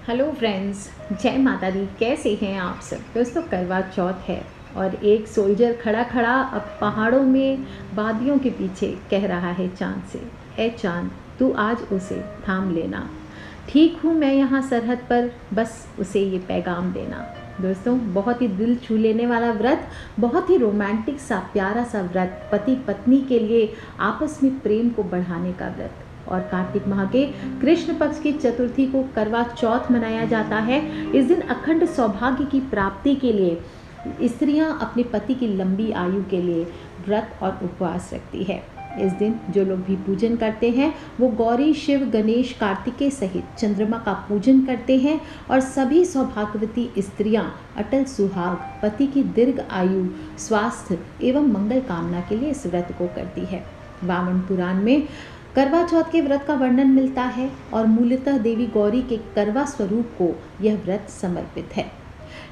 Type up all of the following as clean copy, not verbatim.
Hello friends, जय माता दी। कैसे हैं आप सब दोस्तों? करवा चौथ है और एक सोल्जर खड़ा खड़ा अब पहाड़ों में वादियों के पीछे कह रहा है चांद से, ए चांद तू आज उसे थाम लेना। ठीक हूँ मैं यहाँ सरहद पर, बस उसे ये पैगाम देना। दोस्तों, बहुत ही दिल छू लेने वाला व्रत, बहुत ही रोमांटिक सा प्यारा सा व्रत, पति पत्नी के लिए आपस में प्रेम को बढ़ाने का व्रत। और कार्तिक माह के कृष्ण पक्ष की चतुर्थी को करवा चौथ मनाया जाता है। इस दिन अखंड सौभाग्य की प्राप्ति के लिए स्त्रियां अपने पति की लंबी आयु के लिए व्रत और उपवास रखती है। इस दिन जो लोग भी पूजन करते हैं वो गौरी, शिव, गणेश, कार्तिकेय सहित चंद्रमा का पूजन करते हैं और सभी सौभाग्यवती स्त्रियां अटल सुहाग, पति की दीर्घ आयु, स्वास्थ्य एवं मंगल कामना के लिए इस व्रत को करती है। वामन पुराण में करवा चौथ के व्रत का वर्णन मिलता है और मूलतः देवी गौरी के करवा स्वरूप को यह व्रत समर्पित है।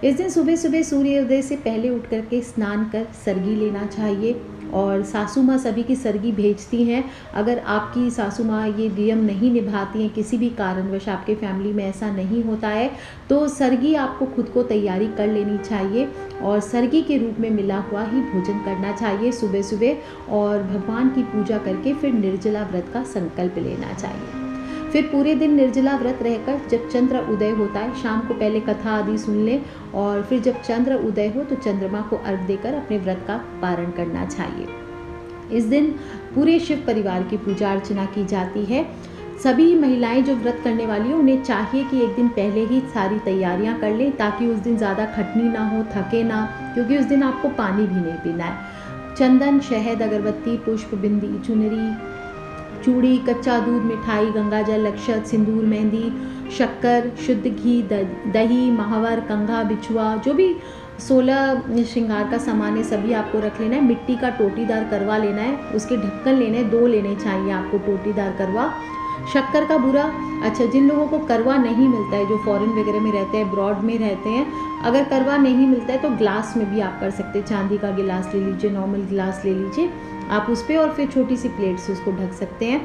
इस दिन सुबह सुबह सूर्योदय से पहले उठ करके स्नान कर सरगी लेना चाहिए और सासू माँ सभी की सरगी भेजती हैं। अगर आपकी सासू माँ ये नियम नहीं निभाती हैं, किसी भी कारणवश आपके फैमिली में ऐसा नहीं होता है, तो सरगी आपको खुद को तैयारी कर लेनी चाहिए और सरगी के रूप में मिला हुआ ही भोजन करना चाहिए सुबह सुबह और भगवान की पूजा करके फिर निर्जला व्रत का संकल्प लेना चाहिए। फिर पूरे दिन निर्जला व्रत रहकर जब चंद्र उदय होता है, शाम को पहले कथा आदि सुन लें और फिर जब चंद्र उदय हो तो चंद्रमा को अर्घ देकर अपने व्रत का पारण करना चाहिए। इस दिन पूरे शिव परिवार की पूजा अर्चना की जाती है। सभी महिलाएं जो व्रत करने वाली हैं उन्हें चाहिए कि एक दिन पहले ही सारी तैयारियां कर लें ताकि उस दिन ज़्यादा खटनी ना हो, थके ना, क्योंकि उस दिन आपको पानी भी नहीं पीना है। चंदन, शहद, अगरबत्ती, पुष्प, बिंदी, चुनरी, चूड़ी, कच्चा दूध, मिठाई, गंगाजल, अक्षत, सिंदूर, मेहंदी, शक्कर, शुद्ध घी, दही, महावर, कंघा, बिछुआ, जो भी 16 श्रृंगार का सामान है सभी आपको रख लेना है। मिट्टी का टोटीदार करवा लेना है, उसके ढक्कन लेने हैं, 2 लेने चाहिए आपको टोटीदार करवा। शक्कर का बूरा, अच्छा जिन लोगों को करवा नहीं मिलता है, जो फॉरेन वगैरह में रहते हैं, अब्रॉड में रहते हैं, अगर करवा नहीं मिलता है तो ग्लास में भी आप कर सकते हैं। चांदी का गिलास ले लीजिए, नॉर्मल गिलास ले लीजिए आप उस पर और फिर छोटी सी प्लेट से उसको ढक सकते हैं।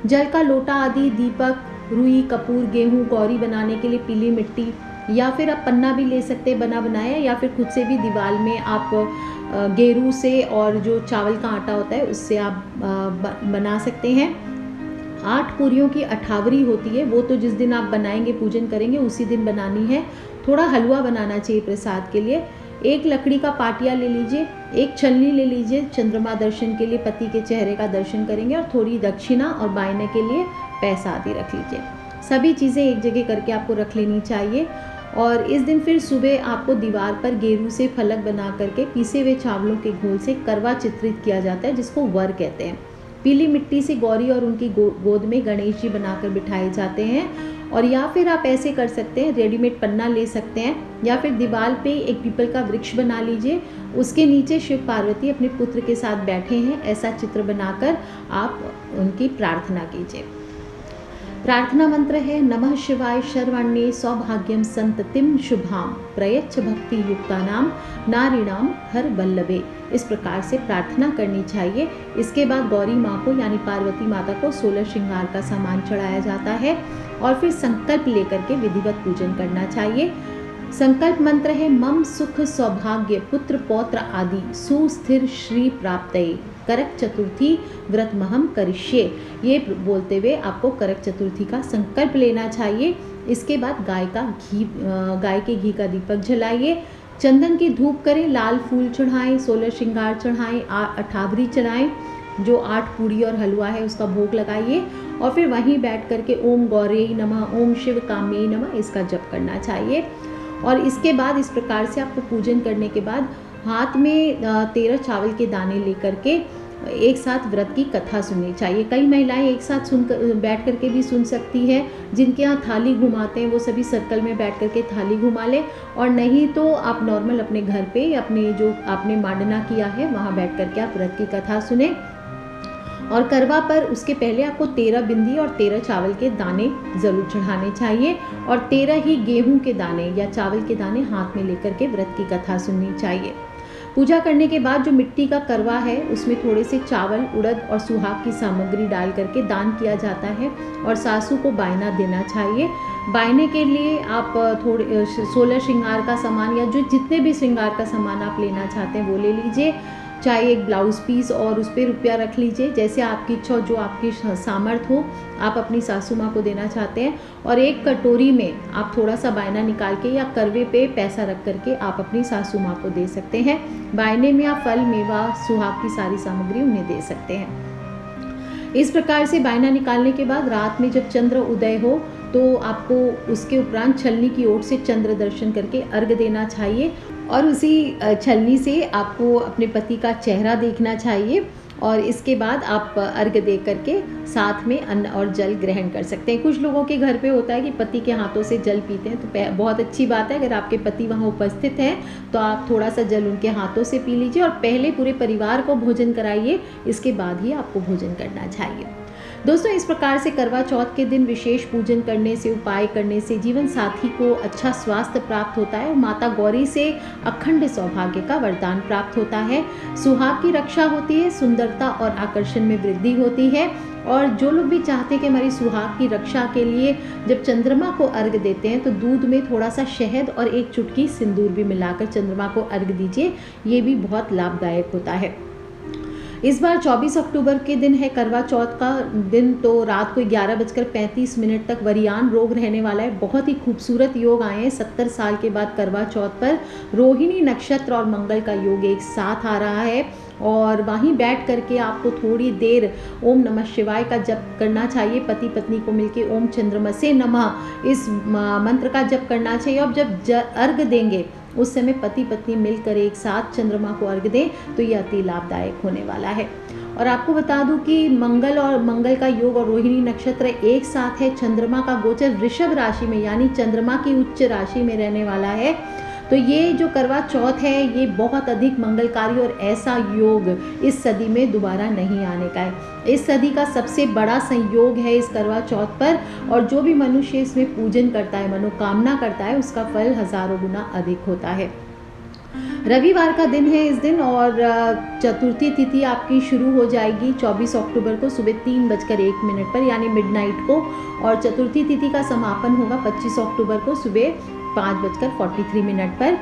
जल का लोटा आदि, दीपक, रुई, कपूर, गेहूं, गौरी बनाने के लिए पीली मिट्टी या फिर आप पन्ना भी ले सकते हैं बना बनाया, या फिर खुद से भी दीवार में आप गेरू से और जो चावल का आटा होता है उससे आप बना सकते हैं। 8 पूरियों की अठावरी होती है, वो तो जिस दिन आप बनाएंगे पूजन करेंगे उसी दिन बनानी है। थोड़ा हलवा बनाना चाहिए प्रसाद के लिए। एक लकड़ी का पाटिया ले लीजिए, एक छलनी ले लीजिए, चंद्रमा दर्शन के लिए पति के चेहरे का दर्शन करेंगे और थोड़ी दक्षिणा और बायने के लिए पैसा आदि रख लीजिए। सभी चीज़ें एक जगह करके आपको रख लेनी चाहिए। और इस दिन फिर सुबह आपको दीवार पर गेरू से फलक बना करके पीसे हुए चावलों के घोल से करवा चित्रित किया जाता है, जिसको वर कहते हैं। पीली मिट्टी से गौरी और उनकी गोद में गणेश जी बनाकर बिठाए जाते हैं। और या फिर आप ऐसे कर सकते हैं, रेडीमेड पन्ना ले सकते हैं या फिर दीवार पे एक पीपल का वृक्ष बना लीजिए, उसके नीचे शिव पार्वती अपने पुत्र के साथ बैठे हैं, ऐसा चित्र बनाकर आप उनकी प्रार्थना कीजिए। प्रार्थना मंत्र है नमः शिवाय शर्वाण्ये सौभाग्यम संततिम शुभाम प्रयच्छ भक्ति युक्तानाम नारीणाम हर बल्लभे। इस प्रकार से प्रार्थना करनी चाहिए। इसके बाद गौरी माँ को यानी पार्वती माता को 16 श्रृंगार का सामान चढ़ाया जाता है और फिर संकल्प लेकर के विधिवत पूजन करना चाहिए। संकल्प मंत्र है मम सुख सौभाग्य पुत्र पौत्र आदि सुस्थिर श्री प्राप्तये करक चतुर्थी व्रत महम करिष्ये। ये बोलते हुए आपको करक चतुर्थी का संकल्प लेना चाहिए। इसके बाद गाय के घी का दीपक जलाइए, चंदन की धूप करें, लाल फूल चढ़ाएं, 16 श्रृंगार चढ़ाएं, अठावरी चढ़ाएं, जो 8 पूड़ी और हलवा है उसका भोग लगाइए और फिर वहीं बैठ करके ओम गौरी नमः, ओम शिव कामे नमः इसका जप करना चाहिए। और इसके बाद इस प्रकार से आपको पूजन करने के बाद हाथ में 13 चावल के दाने लेकर के एक साथ व्रत की कथा सुननी चाहिए। कई महिलाएं एक साथ बैठ करके भी सुन सकती हैं। जिनके यहाँ थाली घुमाते हैं वो सभी सर्कल में बैठ करके थाली घुमा लें, और नहीं तो आप नॉर्मल अपने घर पे अपने जो आपने मांडना किया है वहाँ बैठ करके आप व्रत की कथा सुने। और करवा पर उसके पहले आपको 13 बिंदी और 13 चावल के दाने ज़रूर चढ़ाने चाहिए और 13 ही गेहूं के दाने या चावल के दाने हाथ में लेकर के व्रत की कथा सुननी चाहिए। पूजा करने के बाद जो मिट्टी का करवा है उसमें थोड़े से चावल, उड़द और सुहाग की सामग्री डाल करके दान किया जाता है और सासू को बायना देना चाहिए। बायने के लिए आप थोड़े 16 श्रृंगार का सामान या जो जितने भी श्रृंगार का सामान आप लेना चाहते हैं वो ले लीजिए, चाहे एक ब्लाउज़ पीस और उस पर रुपया रख लीजिए, जैसे आपकी इच्छा हो, जो आपकी सामर्थ हो आप अपनी सासू माँ को देना चाहते हैं। और एक कटोरी में आप थोड़ा सा बायना निकाल के या करवे पे पैसा रख करके आप अपनी सासू माँ को दे सकते हैं। बायने में आप फल, मेवा, सुहाग की सारी सामग्री उन्हें दे सकते हैं। इस प्रकार से बायना निकालने के बाद रात में जब चंद्र उदय हो तो आपको उसके उपरांत छलनी की ओर से चंद्र दर्शन करके अर्घ देना चाहिए और उसी छलनी से आपको अपने पति का चेहरा देखना चाहिए और इसके बाद आप अर्घ दे करके साथ में अन्न और जल ग्रहण कर सकते हैं। कुछ लोगों के घर पे होता है कि पति के हाथों से जल पीते हैं, तो बहुत अच्छी बात है, अगर आपके पति वहाँ उपस्थित हैं तो आप थोड़ा सा जल उनके हाथों से पी लीजिए और पहले पूरे परिवार को भोजन कराइए, इसके बाद ही आपको भोजन करना चाहिए। दोस्तों, इस प्रकार से करवा चौथ के दिन विशेष पूजन करने से, उपाय करने से जीवन साथी को अच्छा स्वास्थ्य प्राप्त होता है और माता गौरी से अखंड सौभाग्य का वरदान प्राप्त होता है। सुहाग की रक्षा होती है, सुंदरता और आकर्षण में वृद्धि होती है। और जो लोग भी चाहते हैं कि हमारी सुहाग की रक्षा के लिए जब चंद्रमा को अर्घ देते हैं तो दूध में थोड़ा सा शहद और एक चुटकी सिंदूर भी मिलाकर चंद्रमा को अर्घ दीजिए, ये भी बहुत लाभदायक होता है। इस बार 24 अक्टूबर के दिन है करवा चौथ का दिन, तो रात को 11:35 तक वरियान रोग रहने वाला है। बहुत ही खूबसूरत योग आए हैं 70 साल के बाद करवा चौथ पर। रोहिणी नक्षत्र और मंगल का योग एक साथ आ रहा है और वहीं बैठ करके आपको थोड़ी देर ओम नमः शिवाय का जप करना चाहिए। पति पत्नी को मिलकर ओम चंद्रमसे नमः इस मंत्र का जप करना चाहिए। और जब अर्घ देंगे उस समय पति पत्नी मिलकर एक साथ चंद्रमा को अर्घ दें तो ये अति लाभदायक होने वाला है। और आपको बता दूं कि मंगल का योग और रोहिणी नक्षत्र एक साथ है। चंद्रमा का गोचर वृषभ राशि में यानी चंद्रमा की उच्च राशि में रहने वाला है। तो ये जो करवा चौथ है ये बहुत अधिक मंगलकारी और ऐसा योग इस सदी में दोबारा नहीं आने का है। इस सदी का सबसे बड़ा संयोग है इस करवा चौथ पर और जो भी मनुष्य इसमें पूजन करता है, मनोकामना करता है, उसका फल हजारों गुना अधिक होता है। रविवार का दिन है इस दिन और चतुर्थी तिथि आपकी शुरू हो जाएगी 24 अक्टूबर को सुबह 3:01 पर यानी मिडनाइट को, और चतुर्थी तिथि का समापन होगा 25 अक्टूबर को सुबह 5:43 पर।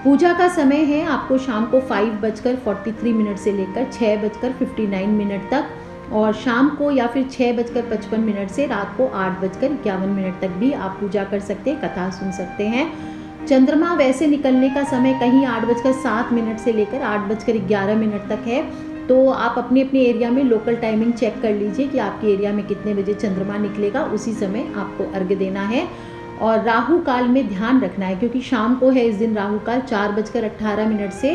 पूजा का समय है आपको शाम को 5:43 से लेकर 6:59 तक और शाम को या फिर 6:55 से रात को 8:51 तक भी आप पूजा कर सकते हैं, कथा सुन सकते हैं। चंद्रमा वैसे निकलने का समय कहीं 8:07 से लेकर 8:11 तक है, तो आप अपने अपने एरिया में लोकल टाइमिंग चेक कर लीजिए कि आपके एरिया में कितने बजे चंद्रमा निकलेगा, उसी समय आपको अर्घ्य देना है। और राहु काल में ध्यान रखना है क्योंकि शाम को है इस दिन राहु काल 4:18 से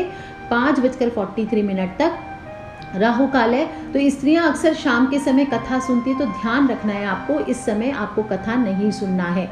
5:43 तक राहु काल है। तो स्त्रियां अक्सर शाम के समय कथा सुनती है, तो ध्यान रखना है आपको, इस समय आपको कथा नहीं सुनना है।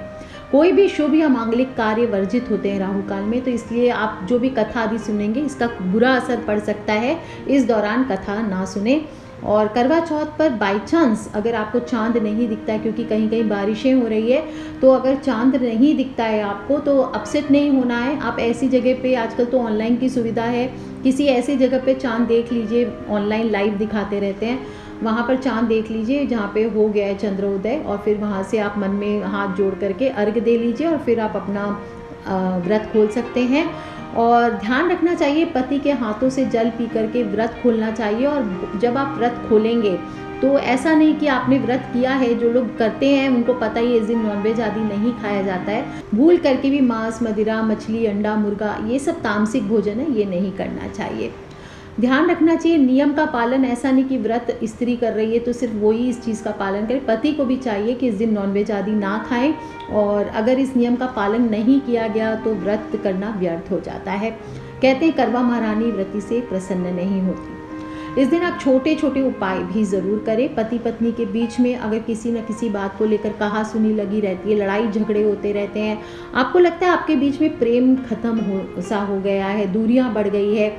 कोई भी शुभ या मांगलिक कार्य वर्जित होते हैं राहु काल में, तो इसलिए आप जो भी कथा आदि सुनेंगे इसका बुरा असर पड़ सकता है, इस दौरान कथा ना सुने। और करवा चौथ पर बाई चांस अगर आपको चांद नहीं दिखता है, क्योंकि कहीं कहीं बारिशें हो रही है, तो अगर चांद नहीं दिखता है आपको तो अपसेट नहीं होना है। आप ऐसी जगह पे, आजकल तो ऑनलाइन की सुविधा है, किसी ऐसी जगह पे चांद देख लीजिए, ऑनलाइन लाइव दिखाते रहते हैं, वहाँ पर चांद देख लीजिए जहाँ पे हो गया है चंद्रोदय, और फिर वहाँ से आप मन में हाथ जोड़ करके अर्घ दे लीजिए और फिर आप अपना व्रत खोल सकते हैं। और ध्यान रखना चाहिए पति के हाथों से जल पी करके व्रत खोलना चाहिए। और जब आप व्रत खोलेंगे तो ऐसा नहीं कि आपने व्रत किया है, जो लोग करते हैं उनको पता ही इस दिन नॉनवेज आदि नहीं खाया जाता है, भूल करके भी मांस, मदिरा, मछली, अंडा, मुर्गा ये सब तामसिक भोजन है, ये नहीं करना चाहिए। ध्यान रखना चाहिए नियम का पालन, ऐसा नहीं कि व्रत स्त्री कर रही है तो सिर्फ वही इस चीज़ का पालन करे, पति को भी चाहिए कि इस दिन नॉनवेज आदि ना खाएं, और अगर इस नियम का पालन नहीं किया गया तो व्रत करना व्यर्थ हो जाता है। कहते हैं करवा महारानी व्रती से प्रसन्न नहीं होती। इस दिन आप छोटे छोटे उपाय भी ज़रूर करें। पति पत्नी के बीच में अगर किसी न किसी बात को लेकर कहा सुनी लगी रहती है, लड़ाई झगड़े होते रहते हैं, आपको लगता है आपके बीच में प्रेम खत्म हो गया है, दूरियां बढ़ गई है,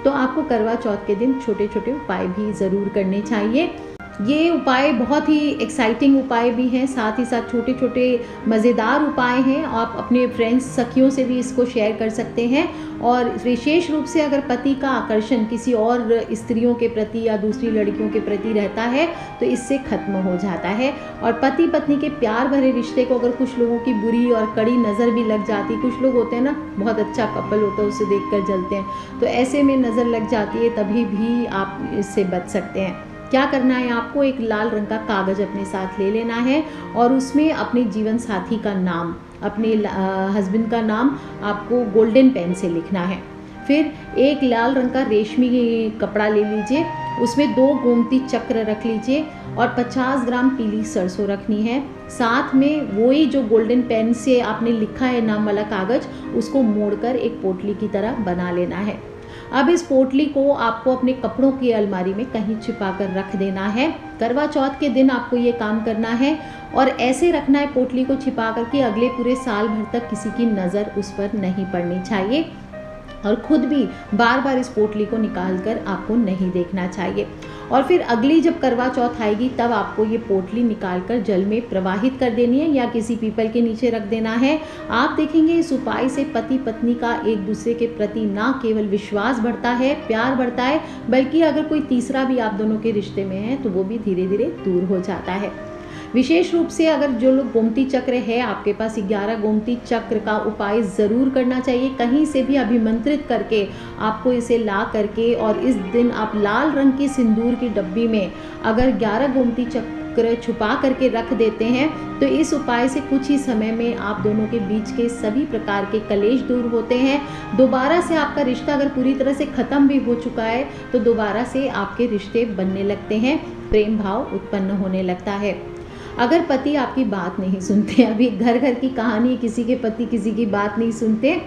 तो आपको करवा चौथ के दिन छोटे छोटे उपाय भी ज़रूर करने चाहिए। ये उपाय बहुत ही एक्साइटिंग उपाय भी हैं, साथ ही साथ छोटे छोटे मज़ेदार उपाय हैं। आप अपने फ्रेंड्स सखियों से भी इसको शेयर कर सकते हैं। और विशेष रूप से अगर पति का आकर्षण किसी और स्त्रियों के प्रति या दूसरी लड़कियों के प्रति रहता है तो इससे खत्म हो जाता है। और पति पत्नी के प्यार भरे रिश्ते को अगर कुछ लोगों की बुरी और कड़ी नज़र भी लग जाती, कुछ लोग होते हैं ना बहुत अच्छा कपल होता है उसे देखकर जलते हैं, तो ऐसे में नज़र लग जाती है तभी भी आप इससे बच सकते हैं। क्या करना है, आपको एक लाल रंग का कागज़ अपने साथ ले लेना है और उसमें अपने जीवन साथी का नाम, अपने हस्बैंड का नाम आपको गोल्डन पेन से लिखना है। फिर एक लाल रंग का रेशमी कपड़ा ले लीजिए, उसमें 2 गोमती चक्र रख लीजिए और 50 ग्राम पीली सरसों रखनी है। साथ में वही जो गोल्डन पेन से आपने लिखा है नाम वाला कागज़, उसको मोड़कर एक पोटली की तरह बना लेना है। अब इस पोटली को आपको अपने कपड़ों की अलमारी में कहीं छिपा कर रख देना है। करवा चौथ के दिन आपको ये काम करना है और ऐसे रखना है पोटली को छिपा करके अगले पूरे साल भर तक किसी की नज़र उस पर नहीं पड़नी चाहिए और खुद भी बार बार इस पोटली को निकाल कर आपको नहीं देखना चाहिए। और फिर अगली जब करवा चौथ आएगी तब आपको ये पोटली निकाल कर जल में प्रवाहित कर देनी है या किसी पीपल के नीचे रख देना है। आप देखेंगे इस उपाय से पति पत्नी का एक दूसरे के प्रति ना केवल विश्वास बढ़ता है, प्यार बढ़ता है, बल्कि अगर कोई तीसरा भी आप दोनों के रिश्ते में है तो वो भी धीरे धीरे दूर हो जाता है। विशेष रूप से अगर जो लोग गोमती चक्र है आपके पास, 11 गोमती चक्र का उपाय ज़रूर करना चाहिए। कहीं से भी अभिमंत्रित करके आपको इसे ला करके, और इस दिन आप लाल रंग की सिंदूर की डब्बी में अगर 11 गोमती चक्र छुपा करके रख देते हैं तो इस उपाय से कुछ ही समय में आप दोनों के बीच के सभी प्रकार के कलेश दूर होते हैं। दोबारा से आपका रिश्ता अगर पूरी तरह से ख़त्म भी हो चुका है तो दोबारा से आपके रिश्ते बनने लगते हैं, प्रेम भाव उत्पन्न होने लगता है। अगर पति आपकी बात नहीं सुनते, अभी घर घर की कहानी, किसी के पति किसी की बात नहीं सुनते,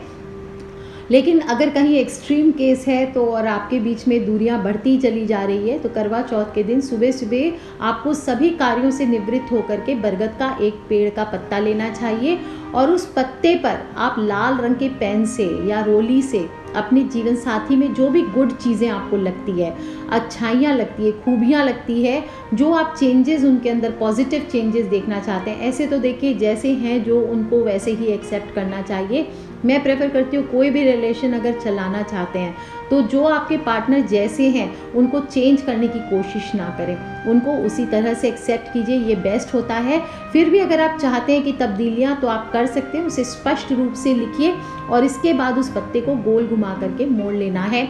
लेकिन अगर कहीं एक्सट्रीम केस है तो और आपके बीच में दूरियां बढ़ती चली जा रही है तो करवा चौथ के दिन सुबह सुबह आपको सभी कार्यों से निवृत्त होकर के बरगद का एक पेड़ का पत्ता लेना चाहिए और उस पत्ते पर आप लाल रंग के पेन से या रोली से अपने जीवन साथी में जो भी गुड चीज़ें आपको लगती है, अच्छाइयाँ लगती है, खूबियाँ लगती है, जो आप चेंजेस उनके अंदर पॉजिटिव चेंजेस देखना चाहते हैं, ऐसे तो देखिए जैसे हैं जो उनको वैसे ही एक्सेप्ट करना चाहिए। मैं प्रेफर करती हूँ कोई भी रिलेशन अगर चलाना चाहते हैं तो जो आपके पार्टनर जैसे हैं उनको चेंज करने की कोशिश ना करें, उनको उसी तरह से एक्सेप्ट कीजिए, ये बेस्ट होता है। फिर भी अगर आप चाहते हैं कि तब्दीलियाँ तो आप कर सकते हैं, उसे स्पष्ट रूप से लिखिए और इसके बाद उस पत्ते को गोल घुमा करके मोड़ लेना है।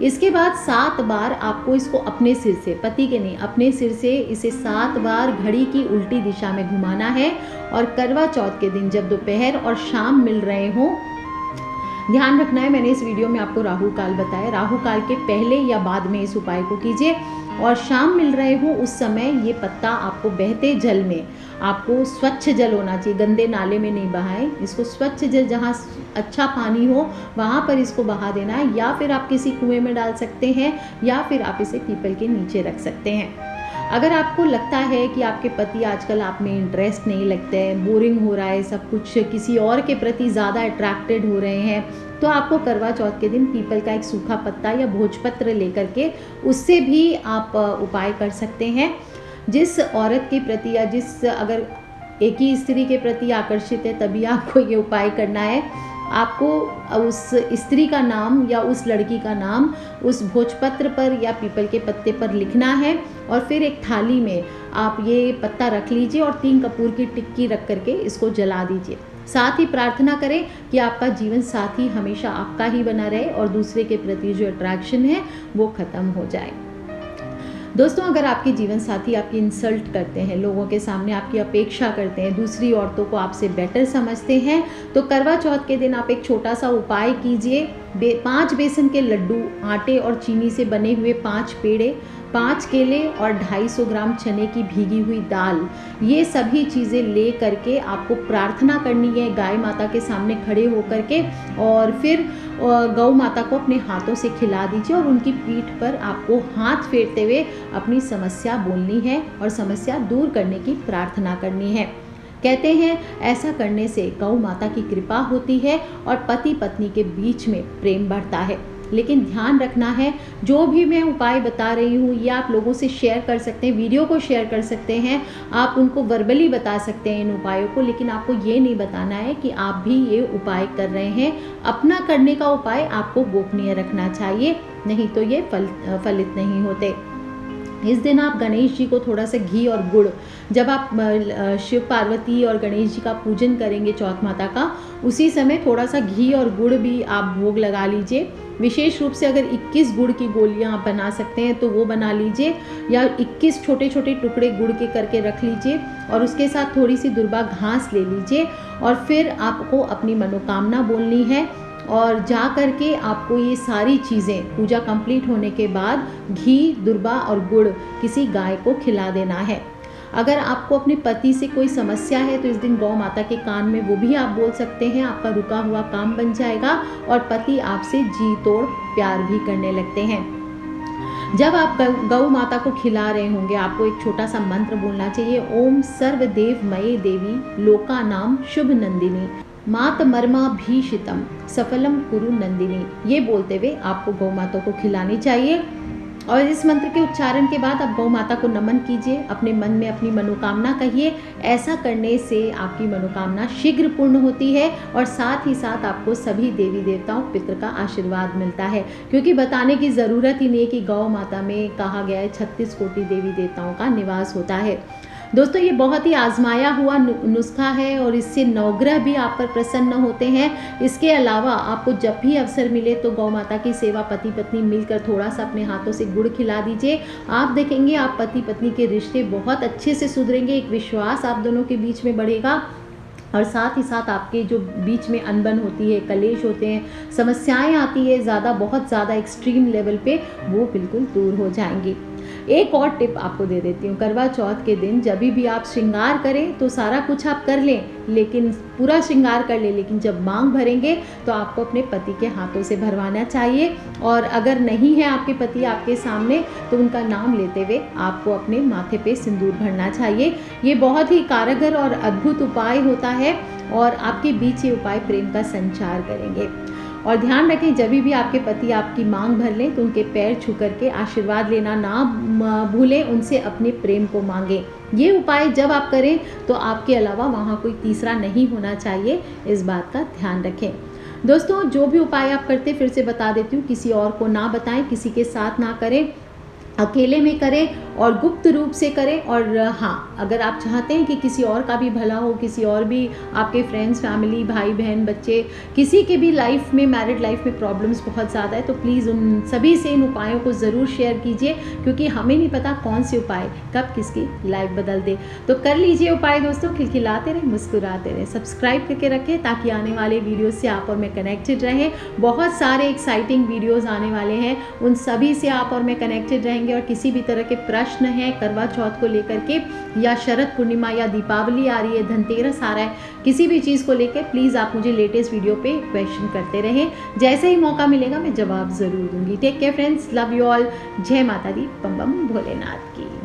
इसके बाद 7 बार आपको इसको अपने सिर से, पति के नहीं, अपने सिर से इसे 7 बार घड़ी की उल्टी दिशा में घुमाना है। और करवा चौथ के दिन जब दोपहर और शाम मिल रहे हों, ध्यान रखना है, मैंने इस वीडियो में आपको राहु काल बताया, राहु काल के पहले या बाद में इस उपाय को कीजिए। और शाम मिल रहे हो उस समय ये पत्ता आपको बहते जल में, आपको स्वच्छ जल होना चाहिए, गंदे नाले में नहीं बहाएं, इसको स्वच्छ जल जहाँ अच्छा पानी हो वहाँ पर इसको बहा देना है, या फिर आप किसी कुएं में डाल सकते हैं या फिर आप इसे पीपल के नीचे रख सकते हैं। अगर आपको लगता है कि आपके पति आजकल आप में इंटरेस्ट नहीं लगता है, बोरिंग हो रहा है सब कुछ, किसी और के प्रति ज़्यादा अट्रैक्टेड हो रहे हैं, तो आपको करवा चौथ के दिन पीपल का एक सूखा पत्ता या भोजपत्र लेकर के उससे भी आप उपाय कर सकते हैं। जिस औरत के प्रति या जिस अगर एक ही स्त्री के प्रति आकर्षित है तभी आपको ये उपाय करना है। आपको उस स्त्री का नाम या उस लड़की का नाम उस भोजपत्र पर या पीपल के पत्ते पर लिखना है और फिर एक थाली में आप ये पत्ता रख लीजिए और 3 कपूर की टिक्की रख करके इसको जला दीजिए। साथ ही प्रार्थना करें कि आपका जीवन साथी हमेशा आपका ही बना रहे और दूसरे के प्रति जो अट्रैक्शन है वो ख़त्म हो जाए। दोस्तों, अगर आपके जीवन साथी आपकी इंसल्ट करते हैं, लोगों के सामने आपकी अपेक्षा करते हैं, दूसरी औरतों को आपसे बेटर समझते हैं, तो करवा चौथ के दिन आप एक छोटा सा उपाय कीजिए। 5 बेसन के लड्डू, आटे और चीनी से बने हुए 5 पेड़े, 5 केले और 250 ग्राम चने की भीगी हुई दाल, ये सभी चीज़ें ले करके आपको प्रार्थना करनी है गाय माता के सामने खड़े होकर के, और फिर गौ माता को अपने हाथों से खिला दीजिए और उनकी पीठ पर आपको हाथ फेरते हुए अपनी समस्या बोलनी है और समस्या दूर करने की प्रार्थना करनी है। कहते हैं ऐसा करने से गौ माता की कृपा होती है और पति पत्नी के बीच में प्रेम बढ़ता है। लेकिन ध्यान रखना है, जो भी मैं उपाय बता रही हूँ ये आप लोगों से शेयर कर सकते हैं, वीडियो को शेयर कर सकते हैं, आप उनको वर्बली बता सकते हैं इन उपायों को, लेकिन आपको ये नहीं बताना है कि आप भी ये उपाय कर रहे हैं। अपना करने का उपाय आपको गोपनीय रखना चाहिए, नहीं तो ये फलित नहीं होते। इस दिन आप गणेश जी को थोड़ा सा घी और गुड़, जब आप शिव पार्वती और गणेश जी का पूजन करेंगे चौथ माता का, उसी समय थोड़ा सा घी और गुड़ भी आप भोग लगा लीजिए। विशेष रूप से अगर 21 गुड़ की गोलियां आप बना सकते हैं तो वो बना लीजिए, या 21 छोटे छोटे टुकड़े गुड़ के करके रख लीजिए और उसके साथ थोड़ी सी दुर्बा घास ले लीजिए और फिर आपको अपनी मनोकामना बोलनी है और जा कर के आपको ये सारी चीज़ें पूजा कंप्लीट होने के बाद घी, दुर्बा और गुड़ किसी गाय को खिला देना है। अगर आपको अपने पति से कोई समस्या है तो इस दिन गौ माता के कान में वो भी आप बोल सकते हैं, आपका रुका हुआ काम बन जाएगा और पति आपसे जी तोड़ प्यार भी करने लगते हैं। जब आप गौ माता को खिला रहे होंगे आपको एक छोटा सा मंत्र बोलना चाहिए, ओम सर्वदेवमये देवी लोका नाम शुभ नंदिनी मात मर्मा भीषितम सफलम कुरु नंदिनी, ये बोलते हुए आपको गौ माता को खिलानी चाहिए। और इस मंत्र के उच्चारण के बाद आप गौ माता को नमन कीजिए, अपने मन में अपनी मनोकामना कहिए। ऐसा करने से आपकी मनोकामना शीघ्र पूर्ण होती है और साथ ही साथ आपको सभी देवी देवताओं पितृ का आशीर्वाद मिलता है, क्योंकि बताने की ज़रूरत ही नहीं कि गौ माता में कहा गया है 36 कोटि देवी देवताओं का निवास होता है। दोस्तों ये बहुत ही आजमाया हुआ नुस्खा है और इससे नवग्रह भी आप पर प्रसन्न होते हैं। इसके अलावा आपको जब भी अवसर मिले तो गौ माता की सेवा पति पत्नी मिलकर थोड़ा सा अपने हाथों से गुड़ खिला दीजिए। आप देखेंगे आप पति पत्नी के रिश्ते बहुत अच्छे से सुधरेंगे, एक विश्वास आप दोनों के बीच में बढ़ेगा और साथ ही साथ आपके जो बीच में अनबन होती है, कलेश होते हैं, समस्याएं आती है ज़्यादा, बहुत ज़्यादा एक्सट्रीम लेवल पे, वो बिल्कुल दूर हो जाएंगी। एक और टिप आपको दे देती हूँ, करवा चौथ के दिन जब भी आप श्रृंगार करें तो सारा कुछ आप कर लें, लेकिन पूरा श्रृंगार कर लें, लेकिन जब मांग भरेंगे तो आपको अपने पति के हाथों से भरवाना चाहिए। और अगर नहीं है आपके पति आपके सामने तो उनका नाम लेते हुए आपको अपने माथे पे सिंदूर भरना चाहिए। ये बहुत ही कारगर और अद्भुत उपाय होता है और आपके बीच ये उपाय प्रेम का संचार करेंगे। और ध्यान रखें जब भी आपके पति आपकी मांग भर लें तो उनके पैर छू करके आशीर्वाद लेना ना भूलें, उनसे अपने प्रेम को मांगें। ये उपाय जब आप करें तो आपके अलावा वहाँ कोई तीसरा नहीं होना चाहिए, इस बात का ध्यान रखें। दोस्तों जो भी उपाय आप करते फिर से बता देती हूँ, किसी और को ना बताएं, किसी के साथ ना करें, अकेले में करें और गुप्त रूप से करें। और हाँ, अगर आप चाहते हैं कि किसी और का भी भला हो, किसी और भी आपके फ्रेंड्स, फैमिली, भाई बहन, बच्चे, किसी के भी लाइफ में, मैरिड लाइफ में प्रॉब्लम्स बहुत ज़्यादा है, तो प्लीज़ उन सभी से इन उपायों को ज़रूर शेयर कीजिए, क्योंकि हमें नहीं पता कौन से उपाय कब किसकी लाइफ बदल दे। तो कर लीजिए उपाय दोस्तों, खिलखिलाते रहें, मुस्कुराते रहें, सब्सक्राइब करके रखें ताकि आने वाले वीडियो से आप और मैं कनेक्टेड रहें। बहुत सारे एक्साइटिंग वीडियोज़ आने वाले हैं, उन सभी से आप और मैं कनेक्टेड रहेंगे। और किसी भी तरह के प्रश्न हैं करवा चौथ को लेकर के, या शरद पूर्णिमा या दीपावली आ रही है, धनतेरस आ रहा है, किसी भी चीज़ को लेकर प्लीज़ आप मुझे लेटेस्ट वीडियो पे क्वेश्चन करते रहें। जैसे ही मौका मिलेगा मैं जवाब ज़रूर दूंगी। Take care friends, love you all. जय माता दी, बम बम भोलेनाथ की।